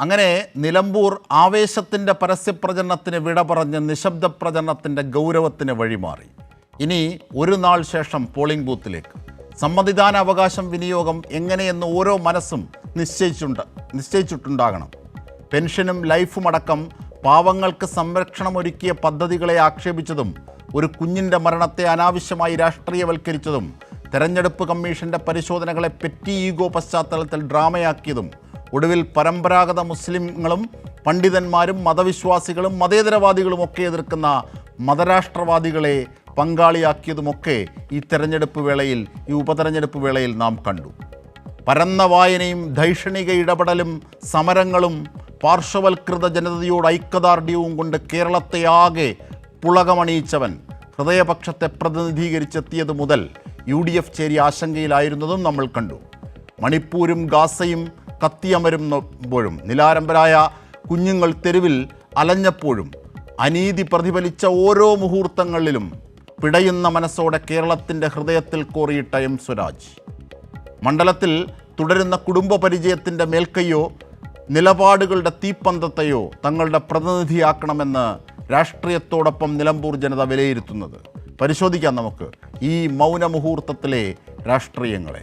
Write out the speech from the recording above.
അങ്ങനെ നിലമ്പൂർ ആവേശത്തിൻ്റെ പരസ്യപ്രചരണത്തിന് വിട പറഞ്ഞ് നിശബ്ദ പ്രചരണത്തിൻ്റെ ഗൗരവത്തിന് വഴിമാറി. ഇനി ഒരു നാൾ ശേഷം പോളിംഗ് ബൂത്തിലേക്ക് സമ്മതിദാനാവകാശം വിനിയോഗം എങ്ങനെയെന്ന് ഓരോ മനസ്സും നിശ്ചയിച്ചിട്ടുണ്ടാകണം. പെൻഷനും ലൈഫും അടക്കം പാവങ്ങൾക്ക് സംരക്ഷണമൊരുക്കിയ പദ്ധതികളെ ആക്ഷേപിച്ചതും ഒരു കുഞ്ഞിൻ്റെ മരണത്തെ അനാവശ്യമായി രാഷ്ട്രീയവൽക്കരിച്ചതും തെരഞ്ഞെടുപ്പ് കമ്മീഷൻ്റെ പരിശോധനകളെ പെറ്റി ഈഗോ പശ്ചാത്തലത്തിൽ ഡ്രാമയാക്കിയതും ഒടുവിൽ പരമ്പരാഗത മുസ്ലിങ്ങളും പണ്ഡിതന്മാരും മതവിശ്വാസികളും മതേതരവാദികളും ഒക്കെ എതിർക്കുന്ന മതരാഷ്ട്രവാദികളെ പങ്കാളിയാക്കിയതുമൊക്കെ ഈ ഉപതെരഞ്ഞെടുപ്പ് വേളയിൽ നാം കണ്ടു. പരന്ന വായനയും ധൈഷണിക ഇടപെടലും സമരങ്ങളും പാർശ്വവൽകൃത ജനതയോട് ഐക്യദാർഢ്യവും കൊണ്ട് കേരളത്തെ ആകെ പുളകമണിയിച്ചവൻ ഹൃദയപക്ഷത്തെ പ്രതിനിധീകരിച്ചെത്തിയത് മുതൽ UDF ചേരി ആശങ്കയിലായിരുന്നതും നമ്മൾ കണ്ടു. മണിപ്പൂരും ഗാസയും കത്തിയമരുമ്പോഴും നിലാരംഭരായ കുഞ്ഞുങ്ങൾ തെരുവിൽ അലഞ്ഞപ്പോഴും അനീതി പ്രതിഫലിച്ച ഓരോ മുഹൂർത്തങ്ങളിലും പിടയുന്ന മനസ്സോടെ കേരളത്തിൻ്റെ ഹൃദയത്തിൽ കോറിയിട്ട M. സ്വരാജ് മണ്ഡലത്തിൽ തുടരുന്ന കുടുംബ പരിചയത്തിൻ്റെ മേൽക്കൈയോ നിലപാടുകളുടെ തീപ്പന്തത്തെയോ തങ്ങളുടെ പ്രതിനിധിയാക്കണമെന്ന് രാഷ്ട്രീയത്തോടൊപ്പം നിലമ്പൂർ ജനത വിലയിരുത്തുന്നത്. പരിശോധിക്കാം നമുക്ക് ഈ മൗനമുഹൂർത്തത്തിലെ രാഷ്ട്രീയങ്ങളെ.